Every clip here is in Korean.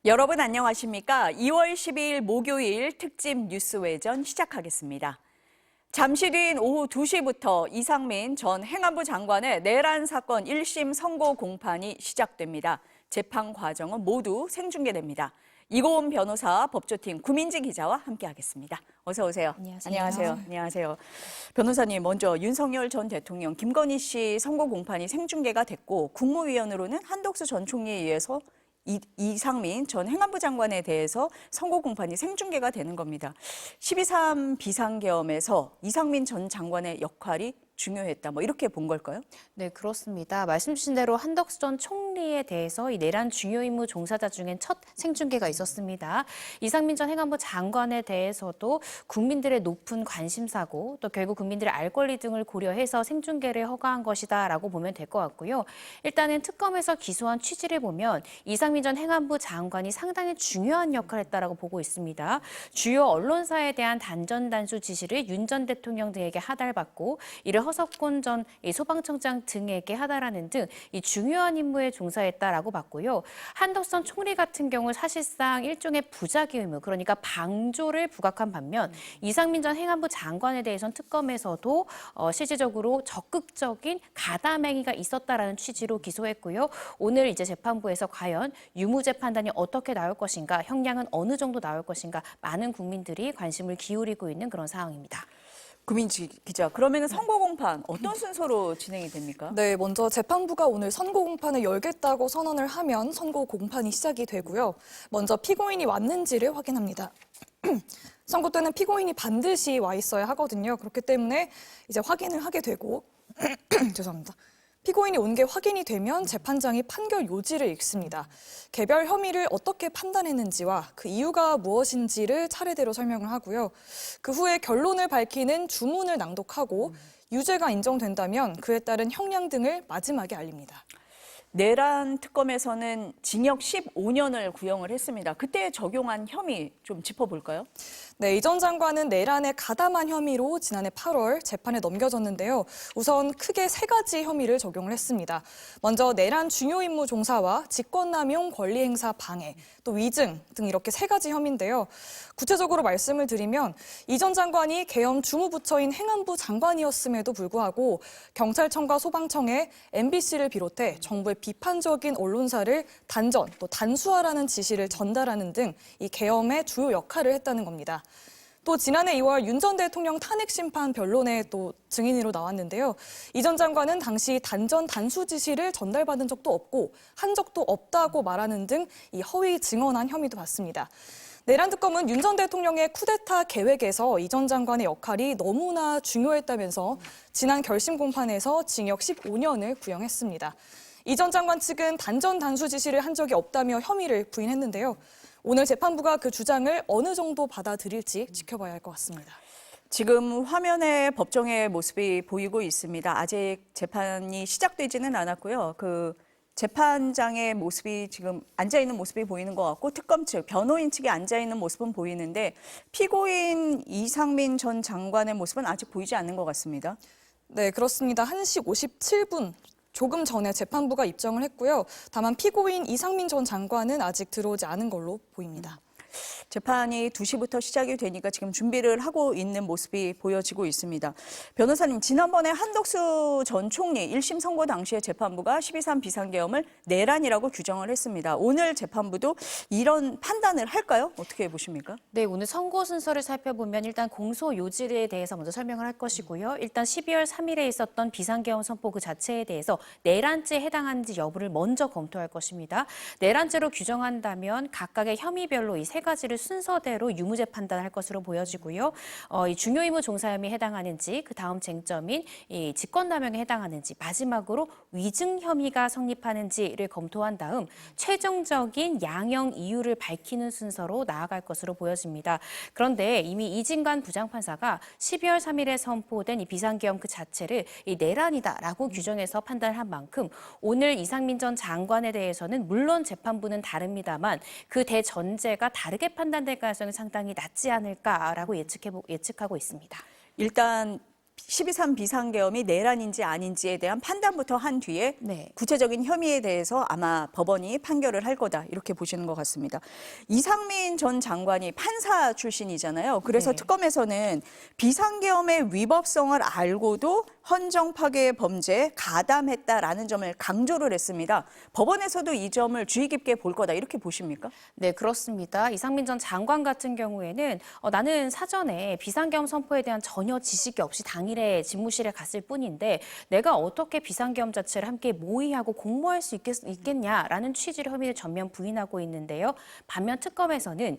여러분 안녕하십니까? 2월 12일 목요일 특집 뉴스 외전 시작하겠습니다. 잠시 뒤인 오후 2시부터 이상민 전 행안부 장관의 내란 사건 1심 선고 공판이 시작됩니다. 재판 과정은 모두 생중계됩니다. 이고은 변호사 법조팀 구민지 기자와 함께하겠습니다. 어서 오세요. 안녕하세요. 안녕하세요. 변호사님, 먼저 윤석열 전 대통령, 김건희 씨 선고 공판이 생중계가 됐고 국무위원으로는 한덕수 전 총리에 의해서 이상민 전 행안부 장관에 대해서 선고 공판이 생중계가 되는 겁니다. 12.3 비상계엄에서 이상민 전 장관의 역할이 중요했다. 이렇게 본 걸까요? 네, 그렇습니다. 말씀 주신 대로 한덕수 전 총리에 대해서 이 내란 중요 임무 종사자 중엔 첫 생중계가 있었습니다. 이상민 전 행안부 장관에 대해서도 국민들의 높은 관심사고 또 결국 국민들의 알 권리 등을 고려해서 생중계를 허가한 것이다라고 보면 될 것 같고요. 일단은 특검에서 기소한 취지를 보면 이상민 전 행안부 장관이 상당히 중요한 역할을 했다라고 보고 있습니다. 주요 언론사에 대한 단전단수 지시를 윤 전 대통령 등에게 하달받고 이를 허석권 전 소방청장 등에게 하달하는 등 이 중요한 임무에 종사했다라고 봤고요. 한덕수 전 총리 같은 경우 사실상 일종의 부작위 의무, 그러니까 방조를 부각한 반면 이상민 전 행안부 장관에 대해서는 특검에서도 실질적으로 적극적인 가담행위가 있었다라는 취지로 기소했고요. 오늘 이제 재판부에서 과연 유무죄 판단이 어떻게 나올 것인가, 형량은 어느 정도 나올 것인가, 많은 국민들이 관심을 기울이고 있는 그런 상황입니다. 구민지 기자, 그러면 선고 공판 어떤 순서로 진행이 됩니까? 네, 먼저 재판부가 오늘 선고 공판을 열겠다고 선언을 하면 선고 공판이 시작이 되고요. 먼저 피고인이 왔는지를 확인합니다. 선고 때는 피고인이 반드시 와 있어야 하거든요. 그렇기 때문에 이제 확인을 하게 되고 죄송합니다. 피고인이 온 게 확인이 되면 재판장이 판결 요지를 읽습니다. 개별 혐의를 어떻게 판단했는지와 그 이유가 무엇인지를 차례대로 설명을 하고요. 그 후에 결론을 밝히는 주문을 낭독하고 유죄가 인정된다면 그에 따른 형량 등을 마지막에 알립니다. 내란 특검에서는 징역 15년을 구형을 했습니다. 그때 적용한 혐의 좀 짚어볼까요? 네, 이 전 장관은 내란에 가담한 혐의로 지난해 8월 재판에 넘겨졌는데요. 우선 크게 세 가지 혐의를 적용을 했습니다. 먼저 내란 중요 임무 종사와 직권남용 권리행사 방해, 또 위증 등 이렇게 세 가지 혐의인데요. 구체적으로 말씀을 드리면 이 전 장관이 계엄 주무부처인 행안부 장관이었음에도 불구하고 경찰청과 소방청에 MBC를 비롯해 정부의 비판적인 언론사를 단전, 또 단수하라는 지시를 전달하는 등 이 계엄의 주요 역할을 했다는 겁니다. 또 지난해 2월 윤 전 대통령 탄핵 심판 변론에 또 증인으로 나왔는데요. 이 전 장관은 당시 단전 단수 지시를 전달받은 적도 없고 한 적도 없다고 말하는 등 이 허위 증언한 혐의도 받습니다. 내란 특검은 윤 전 대통령의 쿠데타 계획에서 이 전 장관의 역할이 너무나 중요했다면서 지난 결심 공판에서 징역 15년을 구형했습니다. 이 전 장관 측은 단전 단수 지시를 한 적이 없다며 혐의를 부인했는데요. 오늘 재판부가 그 주장을 어느 정도 받아들일지 지켜봐야 할 것 같습니다. 지금 화면에 법정의 모습이 보이고 있습니다. 아직 재판이 시작되지는 않았고요. 그 재판장의 모습이 지금 앉아있는 모습이 보이는 것 같고 특검 측, 변호인 측이 앉아있는 모습은 보이는데 피고인 이상민 전 장관의 모습은 아직 보이지 않는 것 같습니다. 네, 그렇습니다. 1시 57분. 조금 전에 재판부가 입정을 했고요. 다만 피고인 이상민 전 장관은 아직 들어오지 않은 걸로 보입니다. 재판이 2시부터 시작이 되니까 지금 준비를 하고 있는 모습이 보여지고 있습니다. 변호사님, 지난번에 한덕수 전 총리 1심 선고 당시에 재판부가 12.3 비상계엄을 내란이라고 규정을 했습니다. 오늘 재판부도 이런 판단을 할까요? 어떻게 보십니까? 네, 오늘 선고 순서를 살펴보면 일단 공소 요지에 대해서 먼저 설명을 할 것이고요. 일단 12월 3일에 있었던 비상계엄 선포 그 자체에 대해서 내란죄에 해당하는지 여부를 먼저 검토할 것입니다. 내란죄로 규정한다면 각각의 혐의별로 이 세 가지를 순서대로 유무죄 판단할 것으로 보여지고요. 이 중요 임무 종사 혐의에 해당하는지, 그 다음 쟁점인 이 직권남용에 해당하는지, 마지막으로 위증 혐의가 성립하는지를 검토한 다음 최종적인 양형 이유를 밝히는 순서로 나아갈 것으로 보여집니다. 그런데 이미 이진관 부장판사가 12월 3일에 선포된 이 비상계엄 그 자체를 이 내란이다라고 규정해서 판단한 만큼 오늘 이상민 전 장관에 대해서는 물론 재판부는 다릅니다만 그 대전제가 다르게 판단될 가능성이 상당히 낮지 않을까라고 예측하고 있습니다. 일단 12.3 비상계엄이 내란인지 아닌지에 대한 판단부터 한 뒤에 네. 구체적인 혐의에 대해서 아마 법원이 판결을 할 거다 이렇게 보시는 것 같습니다. 이상민 전 장관이 판사 출신이잖아요. 그래서 네. 특검에서는 비상계엄의 위법성을 알고도 헌정 파괴의 범죄에 가담했다라는 점을 강조를 했습니다. 법원에서도 이 점을 주의 깊게 볼 거다 이렇게 보십니까? 네, 그렇습니다. 이상민 전 장관 같은 경우에는 나는 사전에 비상계엄 선포에 대한 전혀 지식이 없이 당일에 집무실에 갔을 뿐인데 내가 어떻게 비상계엄 자체를 함께 모의하고 공모할 수 있겠냐라는 취지로 혐의를 전면 부인하고 있는데요. 반면 특검에서는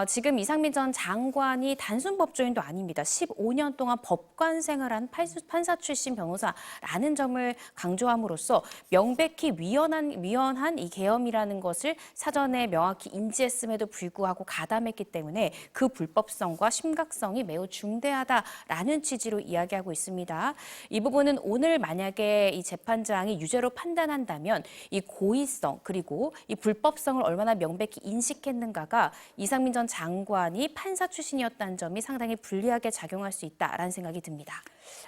지금 이상민 전 장관이 단순 법조인도 아닙니다. 15년 동안 법관 생활한 판사 출신 변호사라는 점을 강조함으로써 명백히 위헌한 이 계엄이라는 것을 사전에 명확히 인지했음에도 불구하고 가담했기 때문에 그 불법성과 심각성이 매우 중대하다라는 취지로 이야기하고 있습니다. 이 부분은 오늘 만약에 이 재판장이 유죄로 판단한다면 이 고의성 그리고 이 불법성을 얼마나 명백히 인식했는가가 이상민 전 장관이 판사 출신이었다는 점이 상당히 불리하게 작용할 수 있다라는 생각이 듭니다.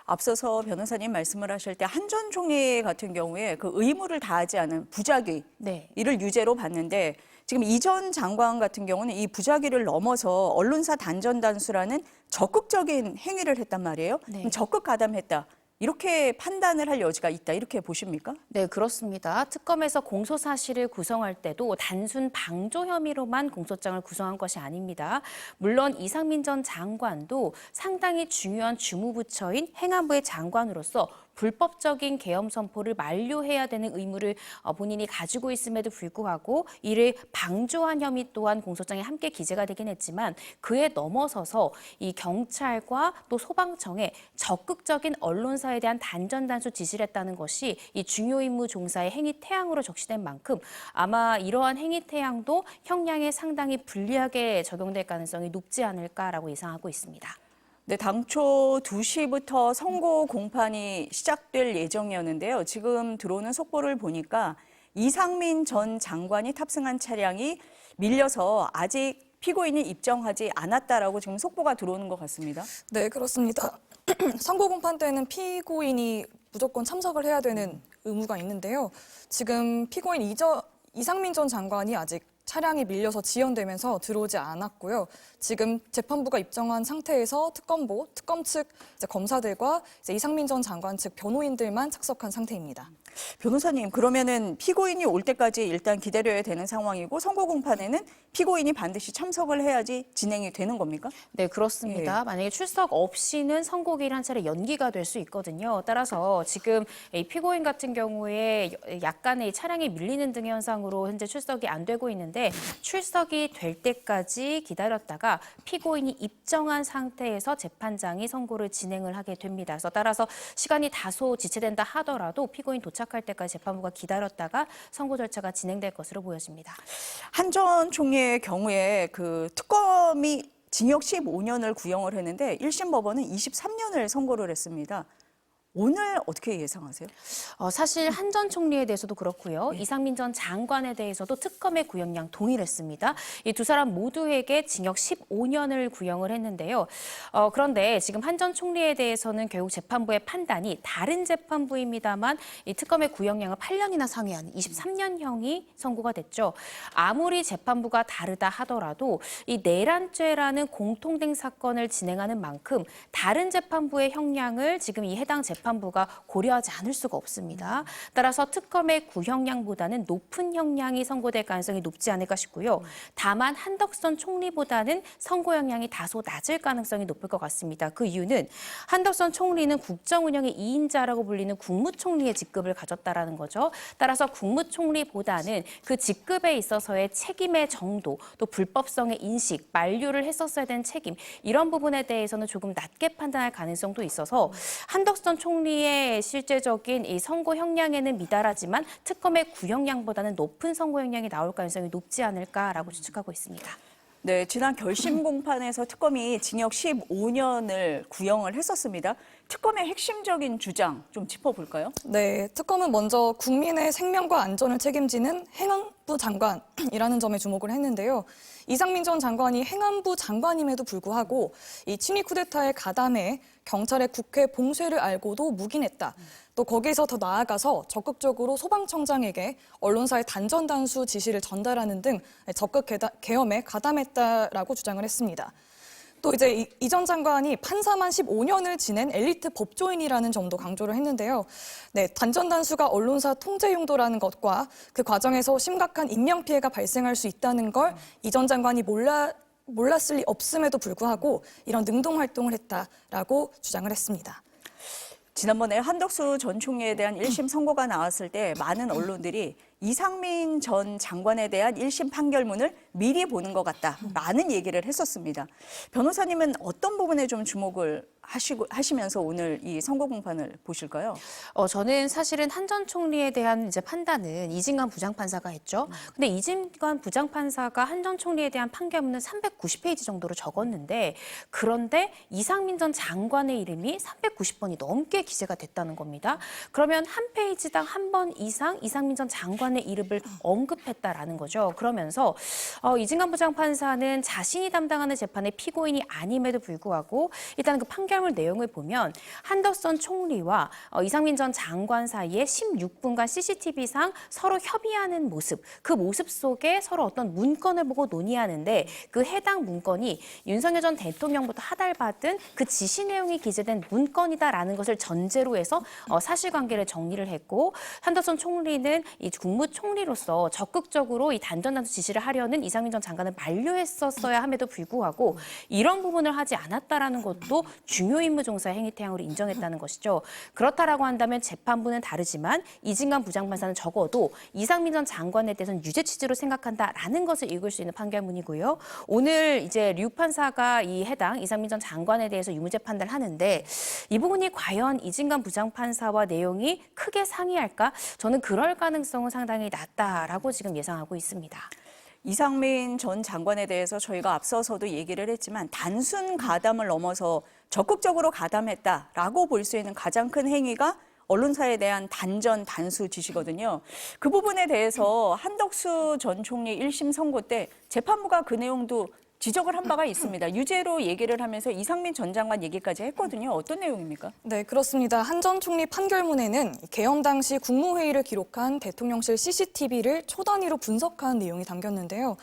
앞서서 변호사님 말씀을 하실 때 한 전 총리 같은 경우에 그 의무를 다하지 않은 부작위 네. 이를 유죄로 봤는데 지금 이 전 장관 같은 경우는 이 부작위를 넘어서 언론사 단전단수라는 적극적인 행위를 했단 말이에요. 네. 그럼 적극 가담했다. 이렇게 판단을 할 여지가 있다. 이렇게 보십니까? 네, 그렇습니다. 특검에서 공소사실을 구성할 때도 단순 방조 혐의로만 공소장을 구성한 것이 아닙니다. 물론 이상민 전 장관도 상당히 중요한 주무부처인 행안부의 장관으로서 불법적인 계엄 선포를 만료해야 되는 의무를 본인이 가지고 있음에도 불구하고 이를 방조한 혐의 또한 공소장에 함께 기재가 되긴 했지만 그에 넘어서서 이 경찰과 또 소방청에 적극적인 언론사에 대한 단전단수 지시를 했다는 것이 이 중요 임무 종사의 행위 태양으로 적시된 만큼 아마 이러한 행위 태양도 형량에 상당히 불리하게 적용될 가능성이 높지 않을까라고 예상하고 있습니다. 네, 당초 2시부터 선고 공판이 시작될 예정이었는데요. 지금 들어오는 속보를 보니까 이상민 전 장관이 탑승한 차량이 밀려서 아직 피고인이 입정하지 않았다라고 지금 속보가 들어오는 것 같습니다. 네, 그렇습니다. 선고 공판 때는 피고인이 무조건 참석을 해야 되는 의무가 있는데요. 지금 피고인 이상민 전 장관이 아직 차량이 밀려서 지연되면서 들어오지 않았고요. 지금 재판부가 입정한 상태에서 특검보, 특검 측 검사들과 이상민 전 장관 측 변호인들만 착석한 상태입니다. 변호사님, 그러면은 피고인이 올 때까지 일단 기다려야 되는 상황이고 선고 공판에는 피고인이 반드시 참석을 해야지 진행이 되는 겁니까? 네, 그렇습니다. 만약에 출석 없이는 선고기일 한 차례 연기가 될 수 있거든요. 따라서 지금 이 피고인 같은 경우에 약간의 이 차량이 밀리는 등의 현상으로 현재 출석이 안 되고 있는데 출석이 될 때까지 기다렸다가 피고인이 입정한 상태에서 재판장이 선고를 진행을 하게 됩니다. 그래서 따라서 시간이 다소 지체된다 하더라도 피고인 도착할 때까지 재판부가 기다렸다가 선고 절차가 진행될 것으로 보여집니다. 한 전 총리의 경우에 그 특검이 징역 15년을 구형을 했는데 1심 법원은 23년을 선고를 했습니다. 오늘 어떻게 예상하세요? 사실 한 전 총리에 대해서도 그렇고요. 이상민 전 장관에 대해서도 특검의 구형량 동일했습니다. 이 두 사람 모두에게 징역 15년을 구형을 했는데요. 그런데 지금 한 전 총리에 대해서는 결국 재판부의 판단이 다른 재판부입니다만 이 특검의 구형량을 8년이나 상회하는 23년형이 선고가 됐죠. 아무리 재판부가 다르다 하더라도 이 내란죄라는 공통된 사건을 진행하는 만큼 다른 재판부의 형량을 지금 이 해당 재판부가 고려하지 않을 수가 없습니다. 따라서 특검의 구형량보다는 높은 형량이 선고될 가능성이 높지 않을까 싶고요. 다만 한덕선 총리보다는 선고 형량이 다소 낮을 가능성이 높을 것 같습니다. 그 이유는 한덕선 총리는 국정운영의 2인자라고 불리는 국무총리의 직급을 가졌다라는 거죠. 따라서 국무총리보다는 그 직급에 있어서의 책임의 정도, 또 불법성의 인식, 만류를 했었어야 되는 책임 이런 부분에 대해서는 조금 낮게 판단할 가능성도 있어서 한덕선 총리의 실제적인 이 선고 형량에는 미달하지만 특검의 구형량보다는 높은 선고 형량이 나올 가능성이 높지 않을까라고 추측하고 있습니다. 네, 지난 결심 공판에서 특검이 징역 15년을 구형을 했었습니다. 특검의 핵심적인 주장 좀 짚어볼까요? 네, 특검은 먼저 국민의 생명과 안전을 책임지는 행안부 장관이라는 점에 주목을 했는데요. 이상민 전 장관이 행안부 장관임에도 불구하고 이 친위 쿠데타에 가담해 경찰의 국회 봉쇄를 알고도 묵인했다. 또 거기서 더 나아가서 적극적으로 소방청장에게 언론사의 단전 단수 지시를 전달하는 등 적극 계엄에 가담했다라고 주장을 했습니다. 또 이제 이 전 장관이 판사만 15년을 지낸 엘리트 법조인이라는 점도 강조를 했는데요. 네, 단전 단수가 언론사 통제 용도라는 것과 그 과정에서 심각한 인명 피해가 발생할 수 있다는 걸 이 전 장관이 몰랐을 리 없음에도 불구하고 이런 능동 활동을 했다라고 주장을 했습니다. 지난번에 한덕수 전 총리에 대한 1심 선고가 나왔을 때 많은 언론들이 이상민 전 장관에 대한 1심 판결문을 미리 보는 것 같다라는 얘기를 했었습니다. 변호사님은 어떤 부분에 좀 주목을 하시면서 오늘 이 선고 공판을 보실까요? 저는 사실은 한 전 총리에 대한 이제 판단은 이진관 부장판사가 했죠. 근데 이진관 부장판사가 한 전 총리에 대한 판결문은 390페이지 정도로 적었는데 그런데 이상민 전 장관의 이름이 390번이 넘게 기재가 됐다는 겁니다. 그러면 한 페이지당 한 번 이상 이상민 전 장관의 이름을 언급했다라는 거죠. 그러면서 이진관 부장판사는 자신이 담당하는 재판의 피고인이 아님에도 불구하고 일단 그 판결문 내용을 보면 한덕수 총리와 이상민 전 장관 사이에 16분간 CCTV상 서로 협의하는 모습, 그 모습 속에 서로 어떤 문건을 보고 논의하는데 그 해당 문건이 윤석열 전 대통령부터 하달받은 그 지시 내용이 기재된 문건이다라는 것을 전제로 해서 사실관계를 정리를 했고 한덕수 총리는 이 국무총리로서 적극적으로 이 단전단수 지시를 하려는 이상민 전 장관을 만류했었어야 함에도 불구하고 이런 부분을 하지 않았다라는 것도 중요 임무 종사의 행위 태양으로 인정했다는 것이죠. 그렇다라고 한다면 재판부는 다르지만 이진관 부장판사는 적어도 이상민 전 장관에 대해서는 유죄 취지로 생각한다라는 것을 읽을 수 있는 판결문이고요. 오늘 이제 류 판사가 이 해당 이상민 전 장관에 대해서 유무죄 판단을 하는데 이 부분이 과연 이진관 부장판사와 내용이 크게 상이할까? 저는 그럴 가능성은 상당히 낮다라고 지금 예상하고 있습니다. 이상민 전 장관에 대해서 저희가 앞서서도 얘기를 했지만 단순 가담을 넘어서 적극적으로 가담했다라고 볼 수 있는 가장 큰 행위가 언론사에 대한 단전 단수 지시거든요. 그 부분에 대해서 한덕수 전 총리 1심 선고 때 재판부가 그 내용도 지적을 한 바가 있습니다. 유죄로 얘기를 하면서 이상민 전 장관 얘기까지 했거든요. 어떤 내용입니까? 네, 그렇습니다. 한 전 총리 판결문에는 계엄 당시 국무회의를 기록한 대통령실 CCTV를 초단위로 분석한 내용이 담겼는데요.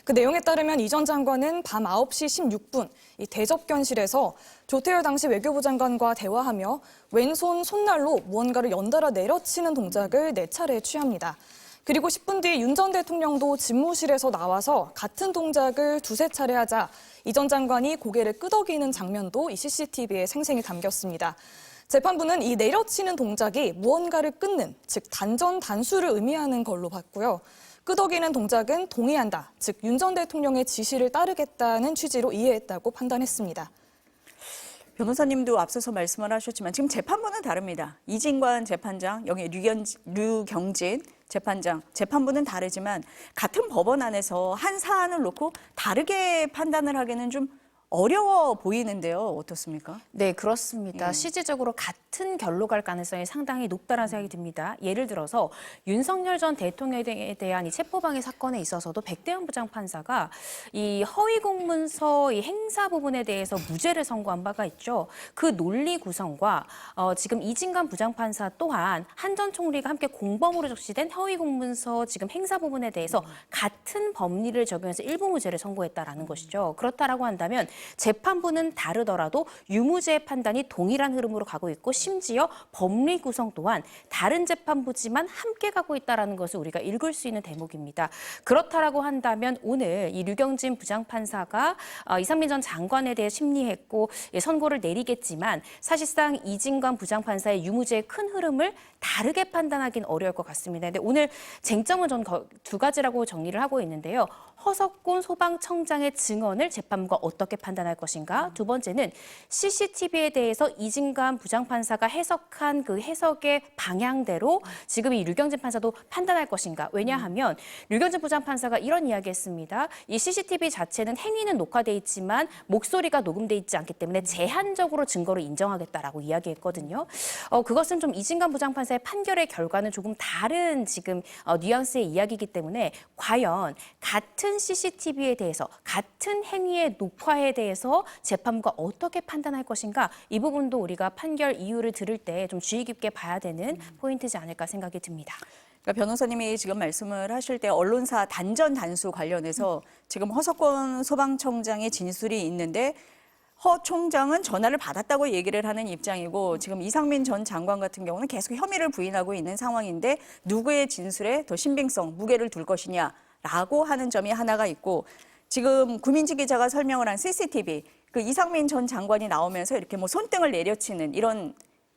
그 내용에 따르면 이 전 장관은 밤 9시 16분 이 대접견실에서 조태열 당시 외교부 장관과 대화하며 왼손 손날로 무언가를 연달아 내려치는 동작을 4차례 취합니다. 그리고 10분 뒤 윤 전 대통령도 집무실에서 나와서 같은 동작을 2~3차례 하자 이 전 장관이 고개를 끄덕이는 장면도 이 CCTV에 생생히 담겼습니다. 재판부는 이 내려치는 동작이 무언가를 끊는, 즉 단전 단수를 의미하는 걸로 봤고요. 끄덕이는 동작은 동의한다, 즉 윤 전 대통령의 지시를 따르겠다는 취지로 이해했다고 판단했습니다. 변호사님도 앞서서 말씀을 하셨지만 지금 재판부는 다릅니다. 이진관 재판장, 여기 류경진 재판장, 재판부는 다르지만 같은 법원 안에서 한 사안을 놓고 다르게 판단을 하기는 좀 어려워 보이는데요. 어떻습니까? 네, 그렇습니다. 실질적으로 같은 결로 갈 가능성이 상당히 높다는 생각이 듭니다. 예를 들어서 윤석열 전 대통령에 대한 이 체포방해 사건에 있어서도 백대현 부장판사가 이 허위 공문서 이 행사 부분에 대해서 무죄를 선고한 바가 있죠. 그 논리 구성과 지금 이진관 부장판사 또한 한 전 총리가 함께 공범으로 적시된 허위 공문서 지금 행사 부분에 대해서 같은 법리를 적용해서 일부 무죄를 선고했다라는 것이죠. 그렇다라고 한다면 재판부는 다르더라도 유무죄의 판단이 동일한 흐름으로 가고 있고 심지어 법리 구성 또한 다른 재판부지만 함께 가고 있다는 것을 우리가 읽을 수 있는 대목입니다. 그렇다라고 한다면 오늘 이 류경진 부장판사가 이상민 전 장관에 대해 심리했고 선고를 내리겠지만 사실상 이진관 부장판사의 유무죄의 큰 흐름을 다르게 판단하기는 어려울 것 같습니다. 근데 오늘 쟁점은 전 2가지라고 정리를 하고 있는데요. 허석곤 소방청장의 증언을 재판부가 어떻게 판단할 것인가? 두 번째는 CCTV에 대해서 이진관 부장판사가 해석한 그 해석의 방향대로 지금 이 류경진 판사도 판단할 것인가? 왜냐하면 류경진 부장판사가 이런 이야기했습니다. 이 CCTV 자체는 행위는 녹화돼 있지만 목소리가 녹음돼 있지 않기 때문에 제한적으로 증거로 인정하겠다라고 이야기했거든요. 그것은 좀 이진관 부장판사의 판결의 결과는 조금 다른 지금 뉘앙스의 이야기이기 때문에 과연 같은 CCTV에 대해서 같은 행위의 녹화에 대해서 재판부가 어떻게 판단할 것인가 이 부분도 우리가 판결 이유를 들을 때 좀 주의 깊게 봐야 되는 포인트지 않을까 생각이 듭니다. 그러니까 변호사님이 지금 말씀을 하실 때 언론사 단전 단수 관련해서 지금 허석권 소방청장의 진술이 있는데 허 총장은 전화를 받았다고 얘기를 하는 입장이고 지금 이상민 전 장관 같은 경우는 계속 혐의를 부인하고 있는 상황인데 누구의 진술에 더 신빙성, 무게를 둘 것이냐라고 하는 점이 하나가 있고 지금 구민지 기자가 설명을 한 CCTV, 그 이상민 전 장관이 나오면서 이렇게 뭐 손등을 내려치는 이런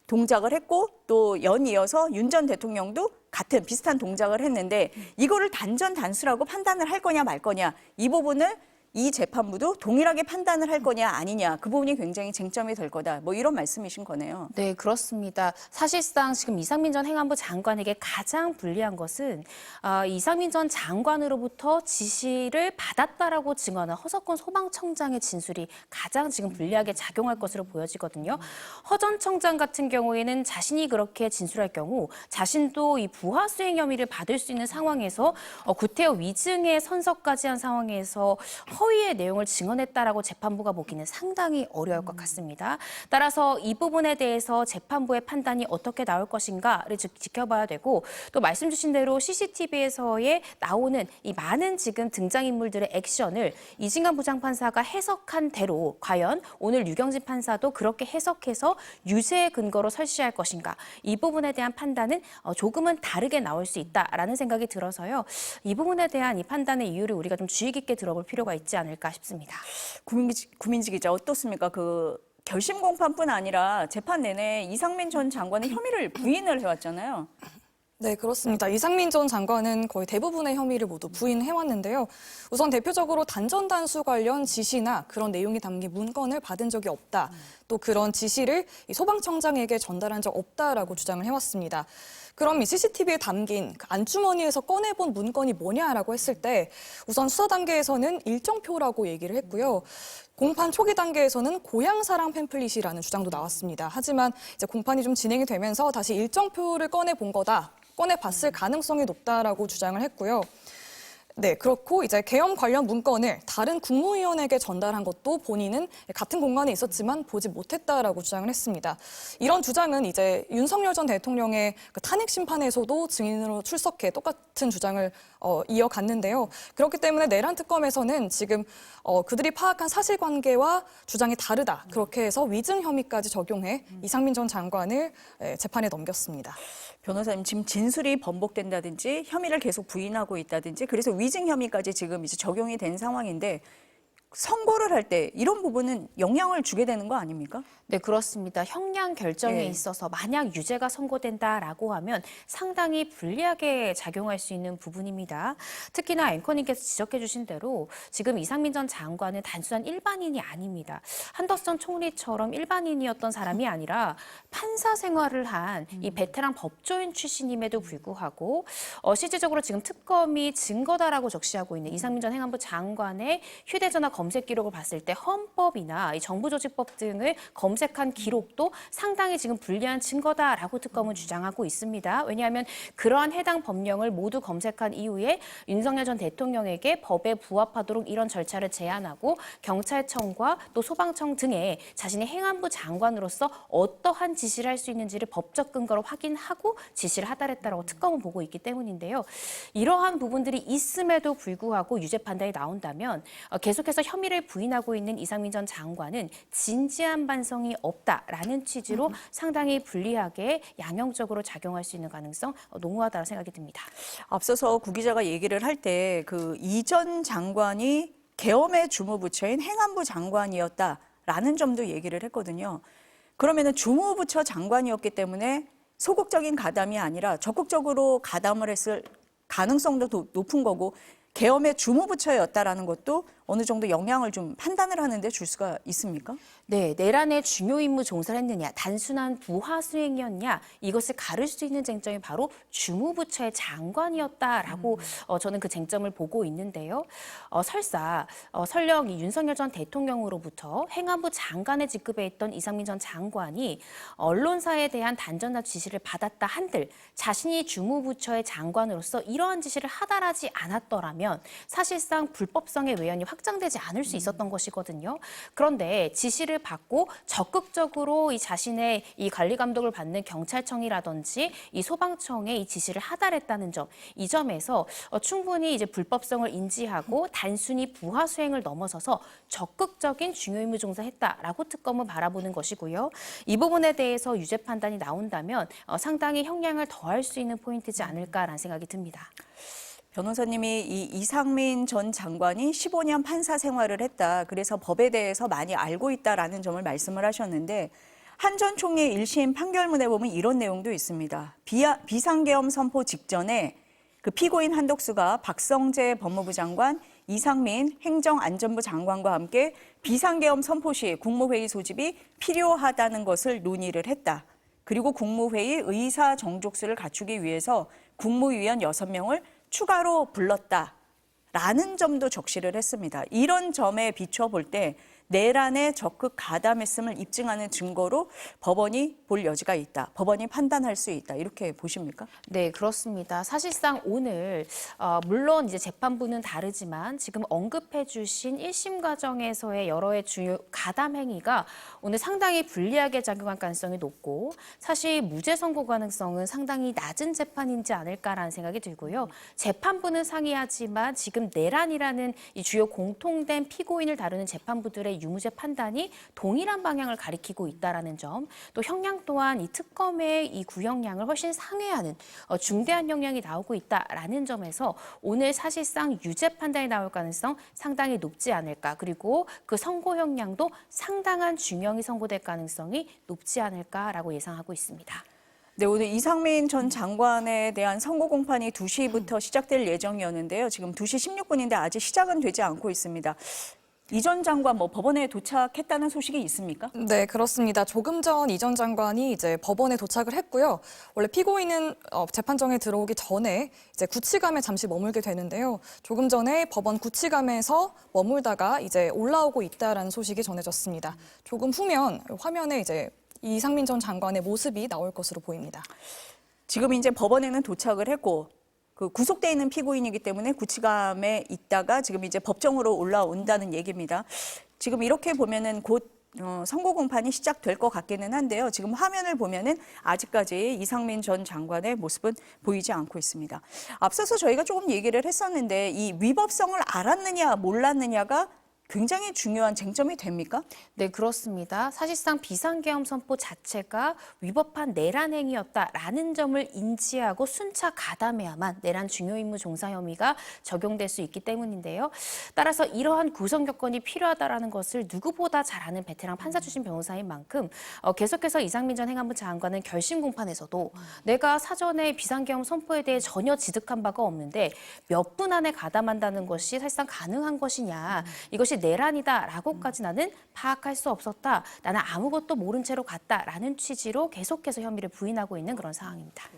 동작을 했고 또 연이어서 윤 전 대통령도 같은 비슷한 동작을 했는데 이거를 단전 단수라고 판단을 할 거냐 말 거냐 이 부분을 이 재판부도 동일하게 판단을 할 거냐 아니냐 그 부분이 굉장히 쟁점이 될 거다. 뭐 이런 말씀이신 거네요. 네, 그렇습니다. 사실상 지금 이상민 전 행안부 장관에게 가장 불리한 것은 이상민 전 장관으로부터 지시를 받았다라고 증언한 허석권 소방청장의 진술이 가장 지금 불리하게 작용할 것으로 보여지거든요. 허 전 청장 같은 경우에는 자신이 그렇게 진술할 경우 자신도 이 부하 수행 혐의를 받을 수 있는 상황에서 구태여 위증의 선서까지 한 상황에서 허위의 내용을 증언했다라고 재판부가 보기는 상당히 어려울 것 같습니다. 따라서 이 부분에 대해서 재판부의 판단이 어떻게 나올 것인가를 지켜봐야 되고 또 말씀 주신 대로 CCTV에서의 나오는 이 많은 지금 등장인물들의 액션을 이진관 부장판사가 해석한 대로 과연 오늘 류경진 판사도 그렇게 해석해서 유죄의 근거로 설시할 것인가 이 부분에 대한 판단은 조금은 다르게 나올 수 있다라는 생각이 들어서요. 이 부분에 대한 이 판단의 이유를 우리가 좀 주의 깊게 들어볼 필요가 있지 않을까 싶습니다. 구민지 기자 어떻습니까? 그 결심 공판뿐 아니라 재판 내내 이상민 전 장관은 혐의를 부인을 해왔잖아요. 네, 그렇습니다. 이상민 전 장관은 거의 대부분의 혐의를 모두 부인해왔는데요. 우선 대표적으로 단전 단수 관련 지시나 그런 내용이 담긴 문건을 받은 적이 없다. 또 그런 지시를 이 소방청장에게 전달한 적 없다라고 주장을 해왔습니다. 그럼 이 CCTV에 담긴 그 안주머니에서 꺼내본 문건이 뭐냐라고 했을 때 우선 수사 단계에서는 일정표라고 얘기를 했고요. 공판 초기 단계에서는 고향사랑 팸플릿이라는 주장도 나왔습니다. 하지만 이제 공판이 좀 진행이 되면서 다시 일정표를 꺼내본 거다. 꺼내봤을 가능성이 높다라고 주장을 했고요. 네, 그렇고 이제 계엄 관련 문건을 다른 국무위원에게 전달한 것도 본인은 같은 공간에 있었지만 보지 못했다라고 주장을 했습니다. 이런 주장은 이제 윤석열 전 대통령의 그 탄핵 심판에서도 증인으로 출석해 똑같은 주장을 이어갔는데요. 그렇기 때문에 내란 특검에서는 지금 그들이 파악한 사실관계와 주장이 다르다. 그렇게 해서 위증 혐의까지 적용해 이상민 전 장관을 재판에 넘겼습니다. 변호사님 지금 진술이 번복된다든지 혐의를 계속 부인하고 있다든지 그래서 위증 혐의까지 지금 이제 적용이 된 상황인데 선고를 할 때 이런 부분은 영향을 주게 되는 거 아닙니까? 네, 그렇습니다. 형량 결정에 네. 있어서 만약 유죄가 선고된다라고 하면 상당히 불리하게 작용할 수 있는 부분입니다. 특히나 앵커님께서 지적해 주신 대로 지금 이상민 전 장관은 단순한 일반인이 아닙니다. 한덕선 총리처럼 일반인이었던 사람이 아니라 판사 생활을 한 이 베테랑 법조인 출신임에도 불구하고 실질적으로 지금 특검이 증거다라고 적시하고 있는 이상민 전 행안부 장관의 휴대전화 검색 기록을 봤을 때 헌법이나 이 정부조직법 등을 검색한 기록도 상당히 지금 불리한 증거다라고 특검은 주장하고 있습니다. 왜냐하면 그러한 해당 법령을 모두 검색한 이후에 윤석열 전 대통령에게 법에 부합하도록 이런 절차를 제안하고 경찰청과 또 소방청 등에 자신의 행안부 장관으로서 어떠한 지시를 할 수 있는지를 법적 근거로 확인하고 지시를 하달했다라고 특검은 보고 있기 때문인데요. 이러한 부분들이 있음에도 불구하고 유죄 판단이 나온다면 계속해서 혐의를 부인하고 있는 이상민 전 장관은 진지한 반성이 없다라는 취지로 상당히 불리하게 양형적으로 작용할 수 있는 가능성 농후하다고 생각이 듭니다. 앞서서 구 기자가 얘기를 할 때 그 이전 장관이 계엄의 주무부처인 행안부 장관이었다라는 점도 얘기를 했거든요. 그러면은 주무부처 장관이었기 때문에 소극적인 가담이 아니라 적극적으로 가담을 했을 가능성도 높은 거고 계엄의 주무부처였다라는 것도 어느 정도 영향을 좀 판단을 하는데 줄 수가 있습니까? 네, 내란의 중요 임무 종사를 했느냐, 단순한 부하 수행이었냐, 이것을 가를 수 있는 쟁점이 바로 주무부처의 장관이었다라고 저는 그 쟁점을 보고 있는데요. 설령 이 윤석열 전 대통령으로부터 행안부 장관의 직급에 있던 이상민 전 장관이 언론사에 대한 단전단 지시를 받았다 한들 자신이 주무부처의 장관으로서 이러한 지시를 하달하지 않았더라면 사실상 불법성의 외연이 확장되지 않을 수 있었던 것이거든요. 그런데 지시를 받고 적극적으로 이 자신의 이 관리 감독을 받는 경찰청이라든지 이 소방청에 이 지시를 하달했다는 점, 이 점에서 충분히 이제 불법성을 인지하고 단순히 부하 수행을 넘어서서 적극적인 중요 임무 종사했다라고 특검은 바라보는 것이고요. 이 부분에 대해서 유죄 판단이 나온다면 상당히 형량을 더할 수 있는 포인트지 않을까라는 생각이 듭니다. 변호사님이 이 이상민 전 장관이 15년 판사 생활을 했다. 그래서 법에 대해서 많이 알고 있다라는 점을 말씀을 하셨는데 한 전 총리의 1심 판결문에 보면 이런 내용도 있습니다. 비상계엄 선포 직전에 그 피고인 한덕수가 박성재 법무부 장관, 이상민 행정안전부 장관과 함께 비상계엄 선포 시 국무회의 소집이 필요하다는 것을 논의를 했다. 그리고 국무회의 의사 정족수를 갖추기 위해서 국무위원 6명을 추가로 불렀다라는 점도 적시를 했습니다. 이런 점에 비춰볼 때 내란에 적극 가담했음을 입증하는 증거로 법원이 볼 여지가 있다. 법원이 판단할 수 있다. 이렇게 보십니까? 네, 그렇습니다. 사실상 오늘 물론 이제 재판부는 다르지만 지금 언급해 주신 1심 과정에서의 여러의 주요 가담 행위가 오늘 상당히 불리하게 작용할 가능성이 높고 사실 무죄 선고 가능성은 상당히 낮은 재판이지 않을까라는 생각이 들고요. 재판부는 상이하지만 지금 내란이라는 이 주요 공통된 피고인을 다루는 재판부들의 유무죄 판단이 동일한 방향을 가리키고 있다라는 점, 또 형량 또한 이 특검의 이 구형량을 훨씬 상회하는 중대한 형량이 나오고 있다라는 점에서 오늘 사실상 유죄 판단이 나올 가능성 상당히 높지 않을까. 그리고 그 선고 형량도 상당한 중형이 선고될 가능성이 높지 않을까라고 예상하고 있습니다. 네, 오늘 이상민 전 장관에 대한 선고 공판이 2시부터 시작될 예정이었는데요. 지금 2시 16분인데 아직 시작은 되지 않고 있습니다. 이 전 장관 법원에 도착했다는 소식이 있습니까? 네, 그렇습니다. 조금 전 이 전 장관이 이제 법원에 도착을 했고요. 원래 피고인은 재판정에 들어오기 전에 이제 구치감에 잠시 머물게 되는데요. 조금 전에 법원 구치감에서 머물다가 이제 올라오고 있다라는 소식이 전해졌습니다. 조금 후면 화면에 이제 이상민 전 장관의 모습이 나올 것으로 보입니다. 지금 이제 법원에는 도착을 했고 그 구속돼 있는 피고인이기 때문에 구치감에 있다가 지금 이제 법정으로 올라온다는 얘기입니다. 지금 이렇게 보면은 곧 선고 공판이 시작될 것 같기는 한데요. 지금 화면을 보면은 아직까지 이상민 전 장관의 모습은 보이지 않고 있습니다. 앞서서 저희가 조금 얘기를 했었는데 이 위법성을 알았느냐 몰랐느냐가 굉장히 중요한 쟁점이 됩니까? 네, 그렇습니다. 사실상 비상계엄 선포 자체가 위법한 내란 행위였다라는 점을 인지하고 순차 가담해야만 내란 중요 임무 종사 혐의가 적용될 수 있기 때문인데요. 따라서 이러한 구성 요건이 필요하다라는 것을 누구보다 잘 아는 베테랑 판사 출신 변호사인 만큼 계속해서 이상민 전 행안부 장관은 결심 공판에서도 내가 사전에 비상계엄 선포에 대해 전혀 지득한 바가 없는데 몇 분 안에 가담한다는 것이 사실상 가능한 것이냐, 이것이 내란이다라고까지 나는 파악할 수 없었다. 나는 아무것도 모른 채로 갔다라는 취지로 계속해서 혐의를 부인하고 있는 그런 상황입니다.